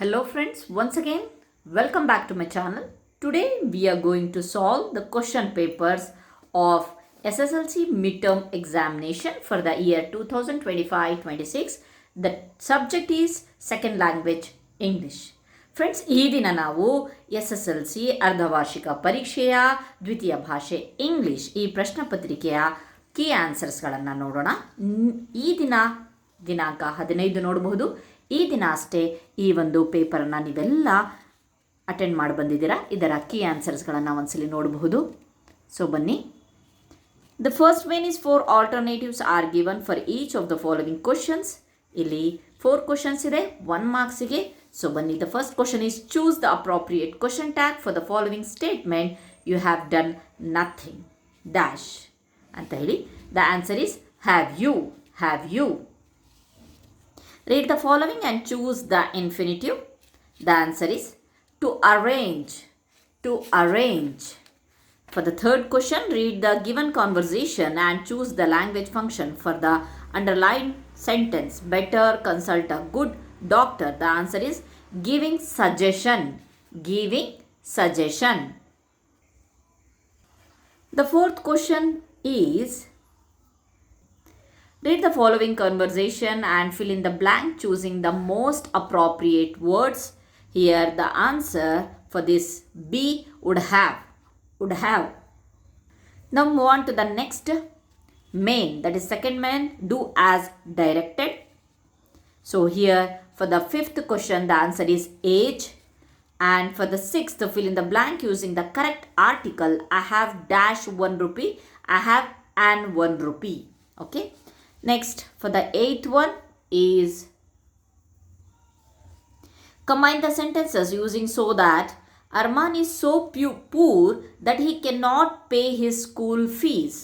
Hello friends, once again welcome back to my channel. Today we are going to solve the question papers of SSLC midterm examination for the year 2025-26. The subject is second language English. Friends ಈ ದಿನ ನಾವು SSLC ಅರ್ಧವಾರ್ಷಿಕ ಪರೀಕ್ಷೆಯ ದ್ವಿತೀಯ ಭಾಷೆ English ಈ ಪ್ರಶ್ನೆ ಪತ್ರಿಕೆಯ key ಆನ್ಸರ್ಸ್ಗಳನ್ನು ನೋಡೋಣ. ಈ ದಿನಾಂಕ 15 ನೋಡಬಹುದು. ಈ ದಿನ ಅಷ್ಟೇ ಈ ಒಂದು ಪೇಪರನ್ನು ನೀವೆಲ್ಲ ಅಟೆಂಡ್ ಮಾಡಿ ಬಂದಿದ್ದೀರಾ. ಇದರ ಕೀ ಆನ್ಸರ್ಸ್ಗಳನ್ನು ಒಂದ್ಸಲಿ ನೋಡಬಹುದು. ಸೊ ಬನ್ನಿ. The first one is 4 alternatives are given for each of the following questions. ಇಲ್ಲಿ 4 ಕ್ವಶನ್ಸ್ ಇದೆ 1 ಮಾರ್ಕ್ಸಿಗೆ. ಸೊ ಬನ್ನಿ. The first question is choose the appropriate question tag for the following statement. You have done nothing dash ಅಂತ ಹೇಳಿ. The answer is have you. Read the following and choose the infinitive. The answer is to arrange. For the third question, read the given conversation and choose the language function for the underlined sentence. Better consult a good doctor. The answer is giving suggestion. The fourth question is read the following conversation and fill in the blank choosing the most appropriate words. Here the answer for this B would have. Now move on to the next main, that is second main, do as directed. So here for the fifth question the answer is age, and for the sixth fill in the blank using the correct article. I have dash 1 rupee, I have an 1 rupee. Okay. Next, for the eighth one is combine the sentences using so that Arman is so poor that he cannot pay his school fees.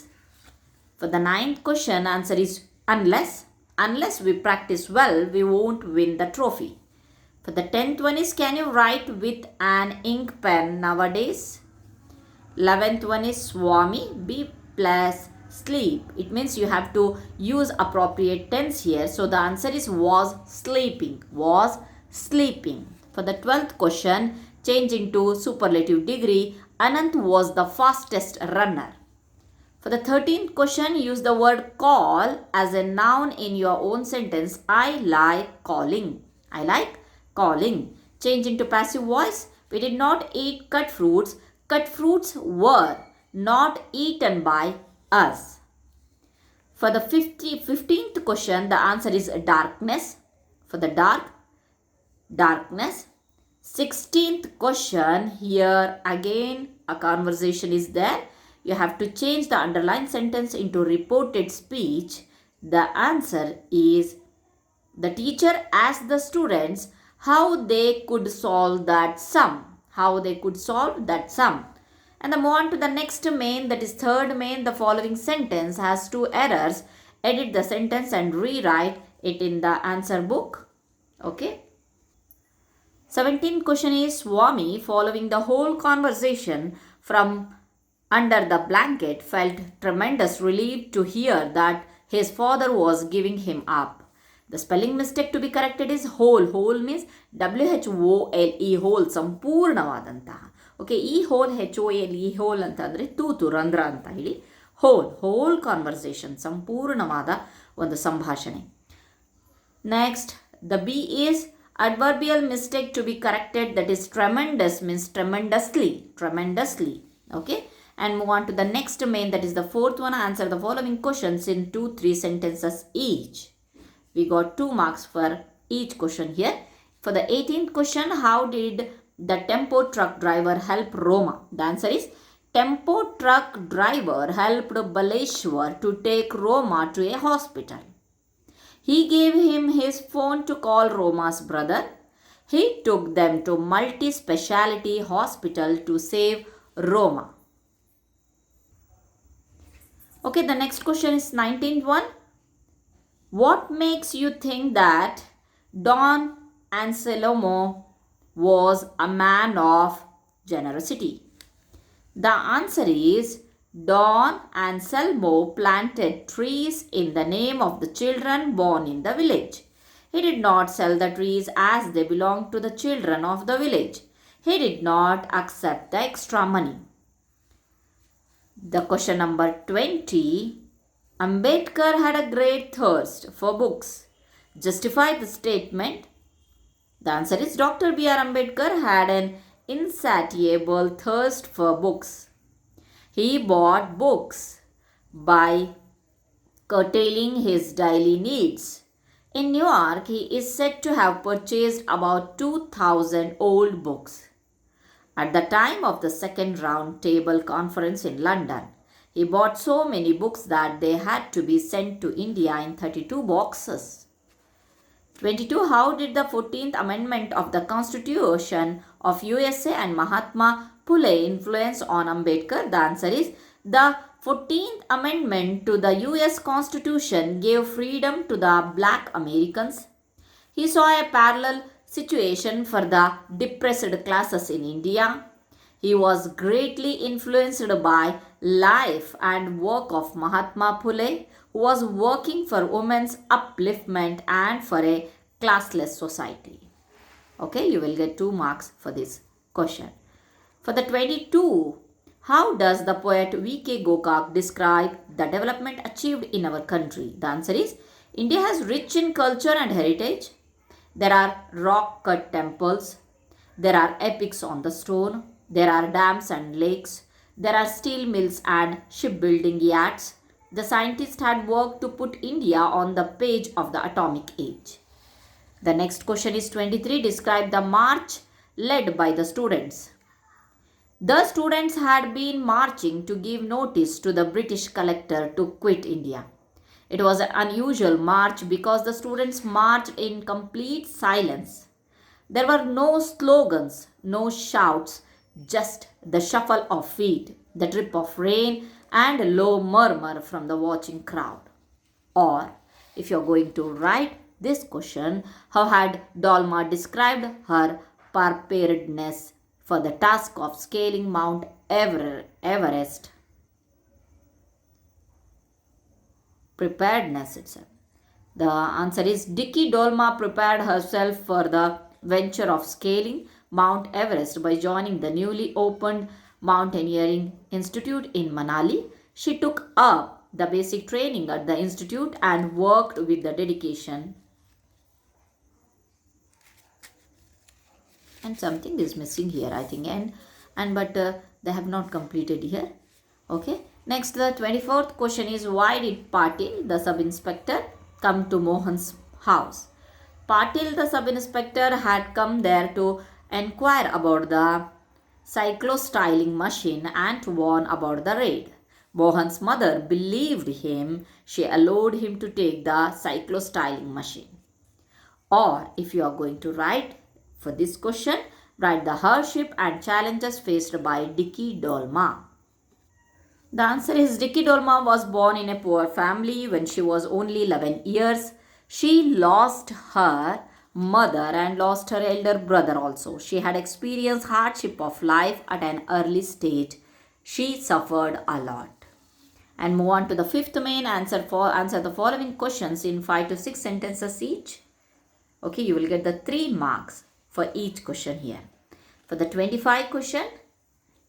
For the ninth question, answer is unless we practice well, we won't win the trophy. For the 10th one is can you write with an ink pen nowadays? 11th one is Swami be plus sleep. It means you have to use appropriate tense here. So the answer is was sleeping. For the 12th question, change into superlative degree. Anant was the fastest runner. For the 13th question, use the word call as a noun in your own sentence. I like calling. Change into passive voice. We did not eat cut fruits. Cut fruits were not eaten by us. For the 15th question, the answer is darkness. For the darkness. 16th question, here again a conversation is there. You have to change the underlined sentence into reported speech. The answer is the teacher asked the students how they could solve that sum. And then move on to the next main, that is third main. The following sentence has 2 errors. Edit the sentence and rewrite it in the answer book. Okay. 17th question is Swami, following the whole conversation from under the blanket, felt tremendous relief to hear that his father was giving him up. The spelling mistake to be corrected is whole. Whole means WHOLE, whole, ಸಂಪೂರ್ಣವಾದಂತಹ. Okay, ಈ hole HOLE, ಈ hole ಅಂತಂದರೆ ತೂತು ರಂಧ್ರ ಅಂತ ಹೇಳಿ. Hole conversation, ಸಂಪೂರ್ಣವಾದ ಒಂದು ಸಂಭಾಷಣೆ. Next the B is adverbial mistake to be corrected, that is tremendous means tremendously. Okay, and move on to the next main, that is the fourth one. Answer the following questions in 2-3 sentences each. We got 2 marks for each question here. For the 18th question, how did the tempo truck driver help Roma? The answer is tempo truck driver helped Baleshwar to take Roma to a hospital. He gave him his phone to call Roma's brother. He took them to multi-speciality hospital to save Roma. Okay, the next question is 19th one. What makes you think that Don Anselmo was a man of generosity? The answer is Don Anselmo planted trees in the name of the children born in the village. He did not sell the trees as they belonged to the children of the village. He did not accept the extra money. The question number 20. Ambedkar had a great thirst for books. Justify the statement. The answer is Dr. B.R. Ambedkar had an insatiable thirst for books. He bought books by curtailing his daily needs. In New York, he is said to have purchased about 2,000 old books. At the time of the second round table conference in London, he bought so many books that they had to be sent to India in 32 boxes. 22. How did the 14th Amendment of the Constitution of USA and Mahatma Phule influence on Ambedkar? The answer is the 14th Amendment to the US Constitution gave freedom to the black Americans. He saw a parallel situation for the depressed classes in India. He was greatly influenced by life and work of Mahatma Phule, who was working for women's upliftment and for a classless society. Okay, you will get 2 marks for this question. For the 22, how does the poet V.K. Gokak describe the development achieved in our country? The answer is, India has rich in culture and heritage. There are rock-cut temples. There are epics on the stone. There are dams and lakes. There are steel mills and shipbuilding yards. The scientists had worked to put India on the page of the atomic age. The next question is 23. Describe the march led by the students. The students had been marching to give notice to the British collector to quit India. It was an unusual march because the students marched in complete silence. There were no slogans, no shouts, just the shuffle of feet, the drip of rain, and a low murmur from the watching crowd. Or, if you are going to write this question, how had Dolma described her preparedness for the task of scaling Mount Everest? Preparedness itself. The answer is Dicky Dolma prepared herself for the venture of scaling Mount Everest by joining the newly opened Mountaineering Institute in Manali. She took up the basic training at the institute and worked with the dedication. And something is missing here, I think, but they have not completed here. Okay. Next, the 24th question is, why did Patil, the sub-inspector, come to Mohan's house? Patil, the sub-inspector, had come there to inquire about the cyclostyling machine and to warn about the raid. Mohan's mother believed him. She allowed him to take the cyclostyling machine. Or, if you are going to write for this question, write the hardship and challenges faced by Dicky Dolma. The answer is Dicky Dolma was born in a poor family when she was only 11 years. She lost her mother and lost her elder brother also. She had experienced hardship of life at an early stage. She suffered a lot. And move on to the 5th main answer the following questions in 5 to 6 sentences each. Okay, you will get the 3 marks for each question here. For the 25 question,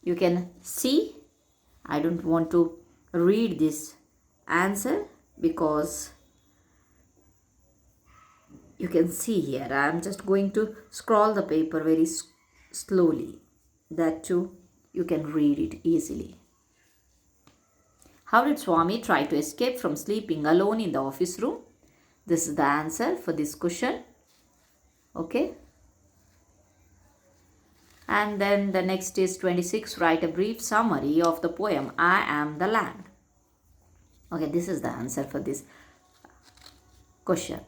you can see, I don't want to read this answer because you can see here, I am just going to scroll the paper very slowly. That too, you can read it easily. How did Swami try to escape from sleeping alone in the office room? This is the answer for this question. Okay. And then the next is 26. Write a brief summary of the poem I Am the Land. Okay, this is the answer for this question.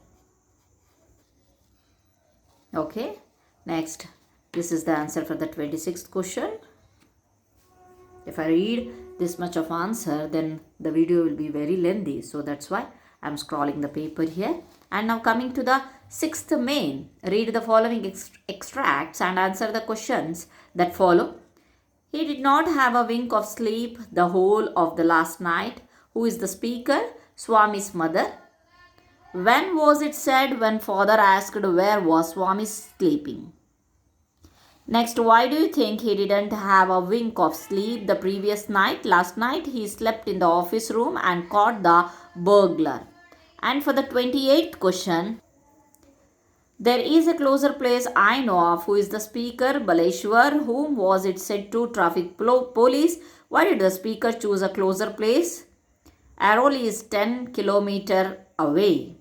Okay, next, this is the answer for the 26th question. If I read this much of answer, then the video will be very lengthy. So that's why I am scrolling the paper here. And now coming to the 6th main, read the following extracts and answer the questions that follow. He did not have a wink of sleep the whole of the last night. Who is the speaker? Swami's mother. When was it said when father asked where was Swami sleeping? Next, why do you think he didn't have a wink of sleep the previous night? Last night he slept in the office room and caught the burglar. And for the 28th question, there is a closer place I know of. Who is the speaker? Baleshwar. Whom was it said to? Traffic police. Why did the speaker choose a closer place? Airoli is 10 km away.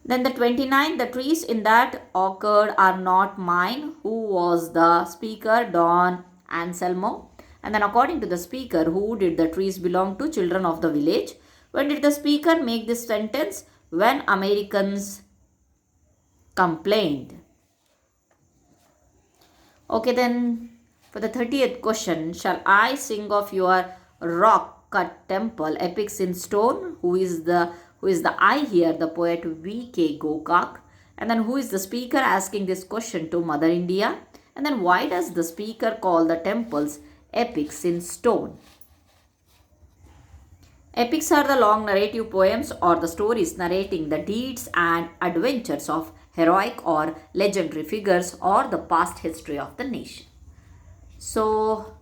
Then the 29th, the trees in that orchard are not mine. Who was the speaker? Don Anselmo. And then according to the speaker, who did the trees belong to? Children of the village. When did the speaker make this sentence? When Americans complained. Okay, then for the 30th question, shall I sing of your rock cut temple epics in stone? Who is the I here? The poet V.K. Gokak. And then who is the speaker asking this question to Mother India? And then why does the speaker call the temples epics in stone? Epics are the long narrative poems or the stories narrating the deeds and adventures of heroic or legendary figures or the past history of the nation. So,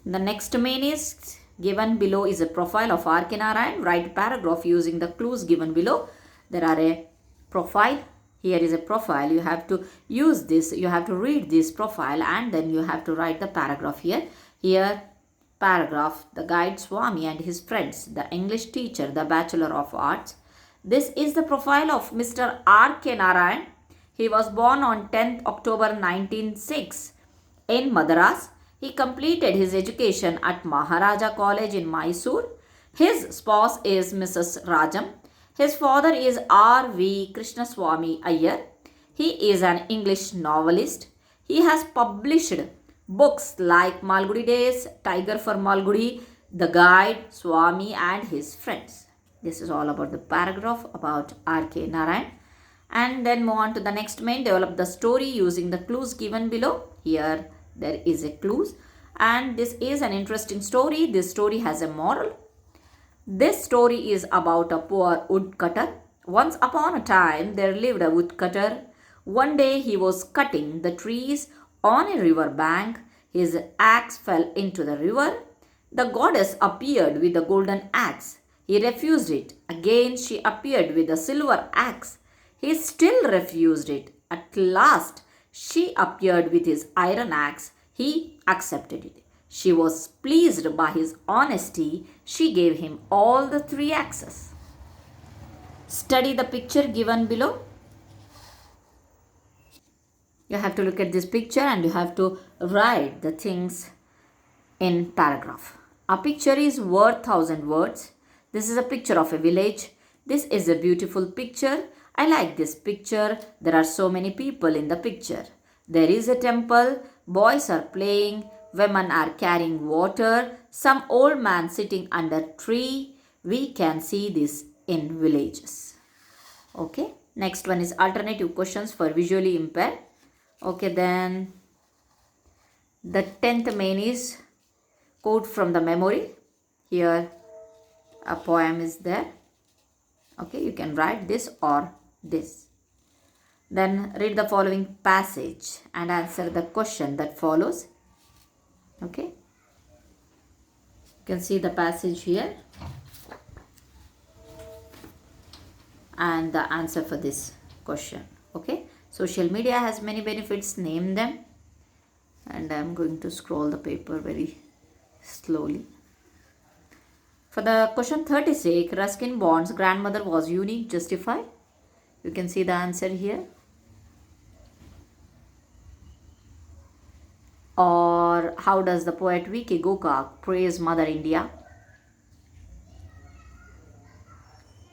the next main is given below is a profile of R.K. Narayan. Write a paragraph using the clues given below. There are a profile. Here is a profile. You have to use this. You have to read this profile and then you have to write the paragraph here. Here, paragraph, the guide Swami and his friends, the English teacher, the Bachelor of Arts. This is the profile of Mr. R.K. Narayan. He was born on 10th October 1906 in Madras. He completed his education at Maharaja College in Mysore. His spouse is Mrs. Rajam. His father is R.V. Krishnaswamy Iyer. He is an English novelist. He has published books like Malgudi Days, Tiger for Malgudi, The Guide, Swami and his friends. This is all about the paragraph about R.K. Narayan. And then move on to the next main. Develop the story using the clues given below. Here there is a clues. And this is an interesting story. This story has a moral. This story is about a poor woodcutter. Once upon a time there lived a woodcutter. One day he was cutting the trees on a river bank. His axe fell into the river. The goddess appeared with the golden axe. He refused it. Again she appeared with the silver axe. He still refused it. At last she appeared with his iron axe. He accepted it. She was pleased by his honesty. She gave him all the 3 axes. Study the picture given below. You have to look at this picture and you have to write the things in paragraph. A picture is worth 1,000 words. This is a picture of a village. This is a beautiful picture. I like this picture. There are so many people in the picture. There is a temple. Boys are playing. Women are carrying water. Some old man sitting under tree. We can see this in villages. Okay. Next one is alternative questions for visually impaired. Okay, then the 10th main is quote from the memory. Here a poem is there. Okay, you can write this or this. Then read the following passage and answer the question that follows. Okay, you can see the passage here and the answer for this question. Okay, social media has many benefits, name them, and I am going to scroll the paper very slowly. For the question 36, Ruskin Bond's grandmother was unique, justify. You can see the answer here. Or how does the poet V.K. Gokak praise Mother India?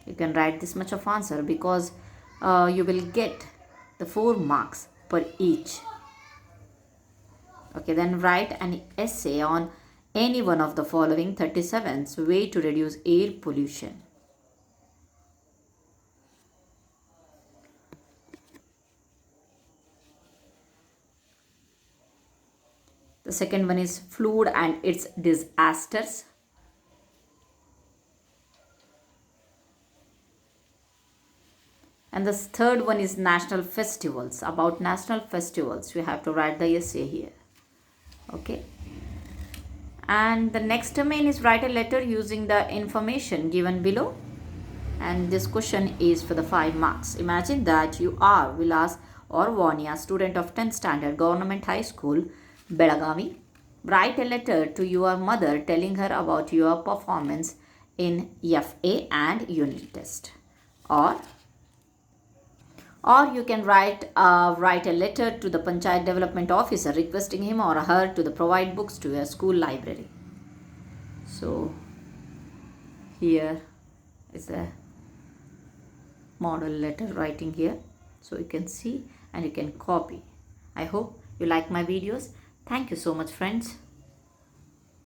You can write this much of answer because you will get the 4 marks per each. Okay, then write an essay on any one of the following 37's way to reduce air pollution. The second one is flood and its disasters. And the third one is national festivals. About national festivals, you have to write the essay here. Okay. And the next domain is write a letter using the information given below. And this question is for the 5 marks. Imagine that you are Vilas or Vanya, student of 10th standard Government High School, Belagavi. Write a letter to your mother telling her about your performance in FA and unit test. Or you can write a letter to the Panchayat Development Officer requesting him or her to provide books to your school library. So here is the model letter writing here. So you can see and you can copy. I hope you like my videos. Thank you so much, friends.